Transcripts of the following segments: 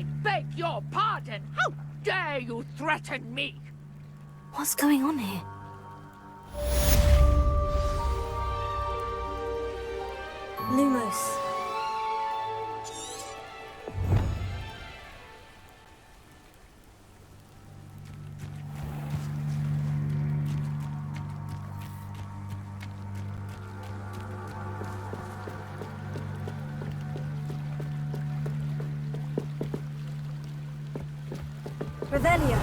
I beg your pardon! How dare you threaten me? What's going on here? Lumos. Revelio.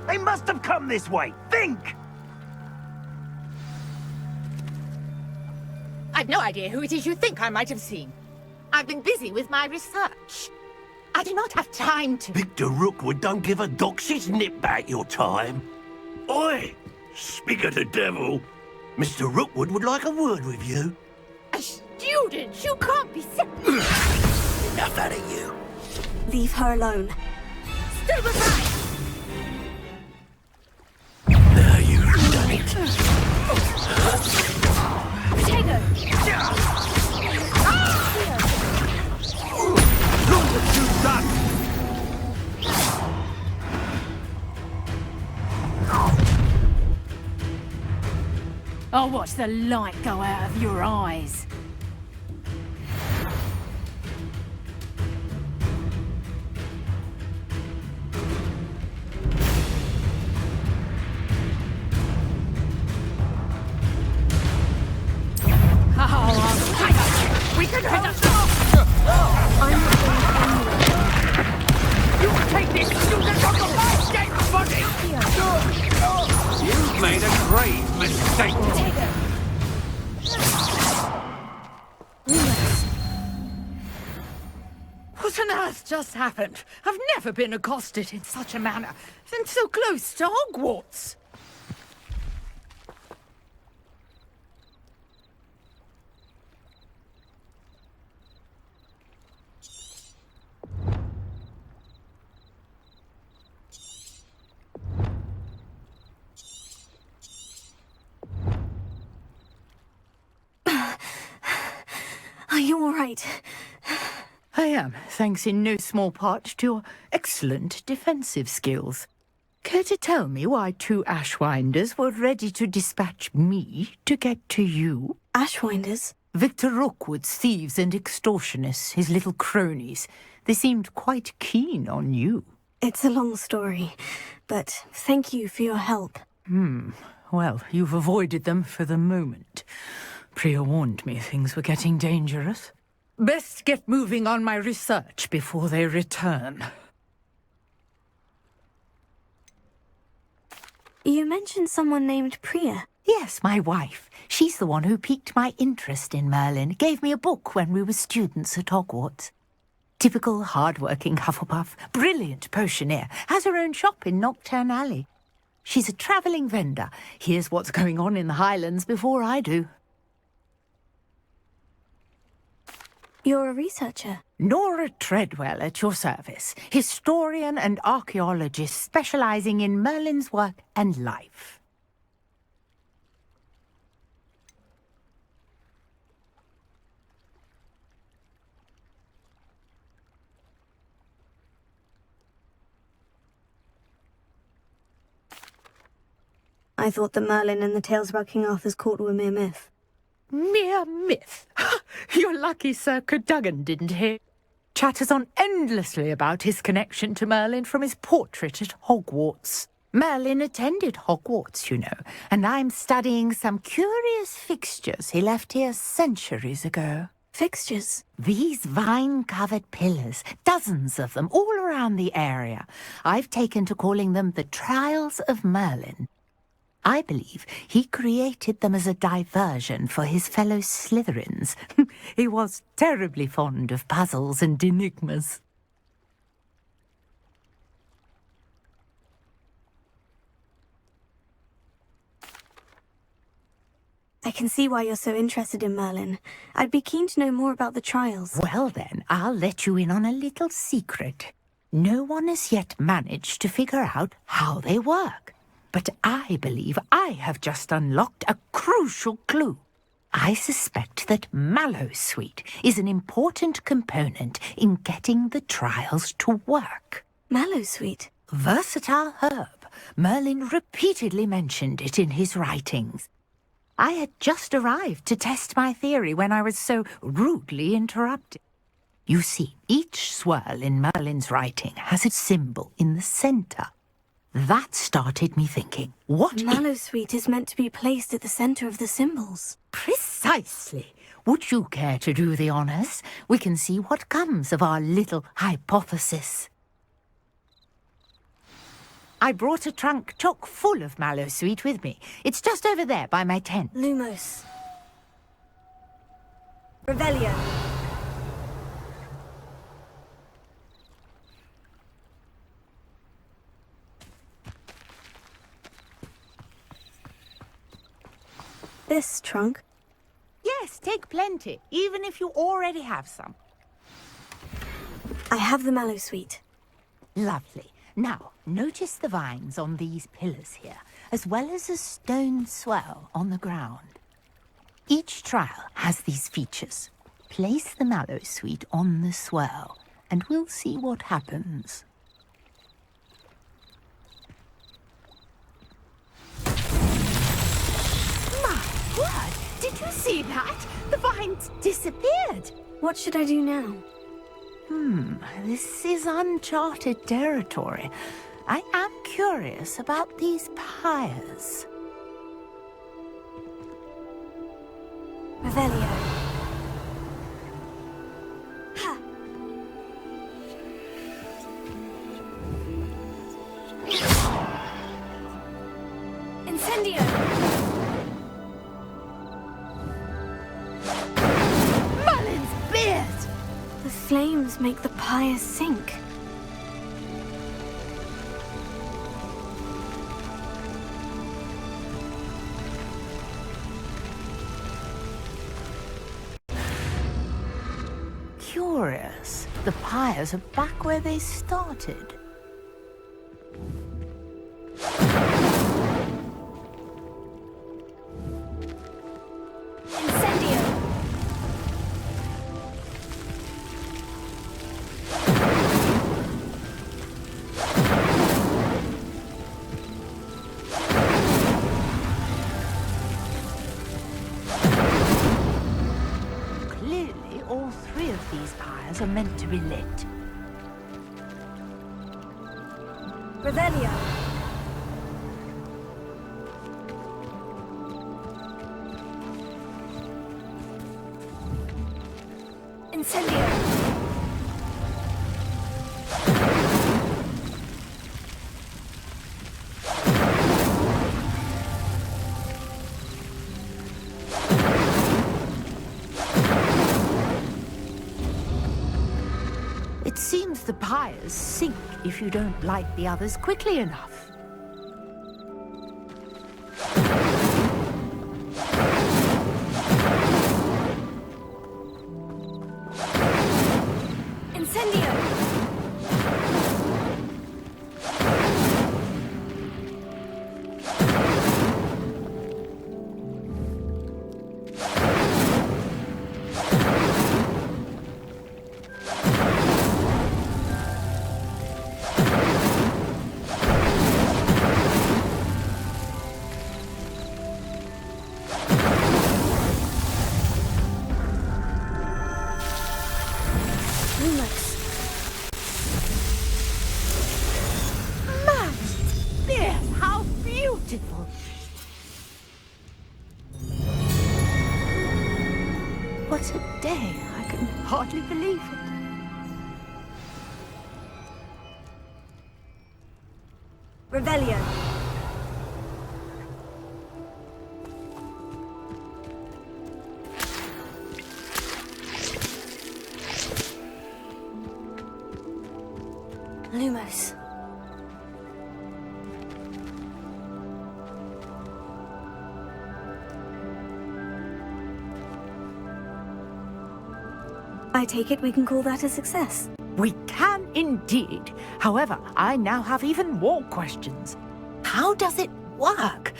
They must have come this way. Think! I've no idea who it is you think I might have seen. I've been busy with my research. I do not have time to... Victor Rookwood don't give a doxy's nip back your time. Oi! Speak of the devil. Mr. Rookwood would like a word with you. A student? You can't be... Enough out of you. Leave her alone. Still beside! Now you've done it. Potato! Look what you've done! I'll watch the light go out of your eyes. We can head us I'm not going You take this student on the last day, buddy! You've made a grave mistake. Potato! Lumos. What on earth just happened? I've never been accosted in such a manner, and so close to Hogwarts. Are you all right? I am, thanks in no small part to your excellent defensive skills. Care to tell me why two Ashwinders were ready to dispatch me to get to you? Ashwinders? Victor Rookwood's thieves and extortionists, his little cronies. They seemed quite keen on you. It's a long story, but thank you for your help. Well, you've avoided them for the moment. Priya warned me things were getting dangerous. Best get moving on my research before they return. You mentioned someone named Priya. Yes, my wife. She's the one who piqued my interest in Merlin. Gave me a book when we were students at Hogwarts. Typical hard-working Hufflepuff, brilliant potioneer, has her own shop in Knockturn Alley. She's a travelling vendor. Hears what's going on in the Highlands before I do. You're a researcher. Nora Treadwell at your service, historian and archaeologist specialising in Merlin's work and life. I thought that Merlin and the tales about King Arthur's court were mere myth. Mere myth. You're lucky Sir Cadogan didn't hear. Chatters on endlessly about his connection to Merlin from his portrait at Hogwarts. Merlin attended Hogwarts, you know, and I'm studying some curious fixtures he left here centuries ago. Fixtures? These vine-covered pillars, dozens of them, all around the area. I've taken to calling them the Trials of Merlin. I believe he created them as a diversion for his fellow Slytherins. He was terribly fond of puzzles and enigmas. I can see why you're so interested in Merlin. I'd be keen to know more about the trials. Well then, I'll let you in on a little secret. No one has yet managed to figure out how they work. but I believe I have just unlocked a crucial clue. I suspect that mallowsweet is an important component in getting the trials to work. Mallowsweet? Versatile herb. Merlin repeatedly mentioned it in his writings. I had just arrived to test my theory when I was so rudely interrupted. You see, each swirl in Merlin's writing has its symbol in the centre. That started me thinking, what Mallowsweet is meant to be placed at the centre of the symbols. Precisely. Would you care to do the honours? We can see what comes of our little hypothesis. I brought a trunk chock full of mallowsweet with me. It's just over there by my tent. Lumos. Revelio. This trunk? Yes, take plenty, even if you already have some. I have the mallowsweet. Lovely. Now, notice the vines on these pillars here, as well as a stone swell on the ground. Each trial has these features. Place the mallowsweet on the swell, and we'll see what happens. My word! Did you see that? The vines disappeared! What should I do now? This is uncharted territory. I am curious about these pyres. Revelio. Ha! Incendio! Merlin's beard! The flames make the pyres sink. Curious. The pyres are back where they started. Incendio! Clearly, all three of these pyres are meant to be lit. Revelio! Incendio! It seems the pyres sink if you don't light the others quickly enough. Incendio! How beautiful! What a day! I can hardly believe it. Revelio! Lumos. I take it we can call that a success. We can indeed. However, I now have even more questions. How does it work.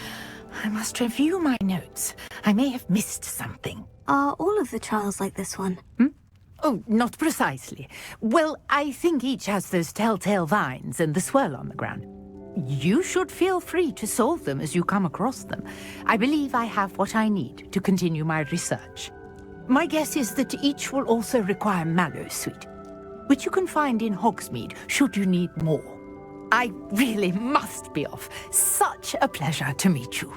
I must review my notes. I may have missed something. Are all of the trials like this one? Oh, not precisely. Well, I think each has those telltale vines and the swirl on the ground. You should feel free to solve them as you come across them. I believe I have what I need to continue my research. My guess is that each will also require mallow sweet, which you can find in Hogsmeade should you need more. I really must be off. Such a pleasure to meet you.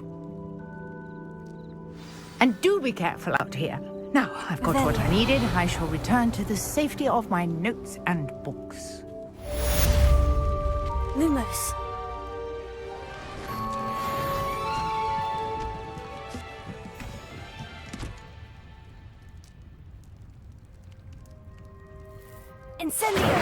And do be careful out here. Now, I've got what I needed. I shall return to the safety of my notes and books. Lumos. Incendio!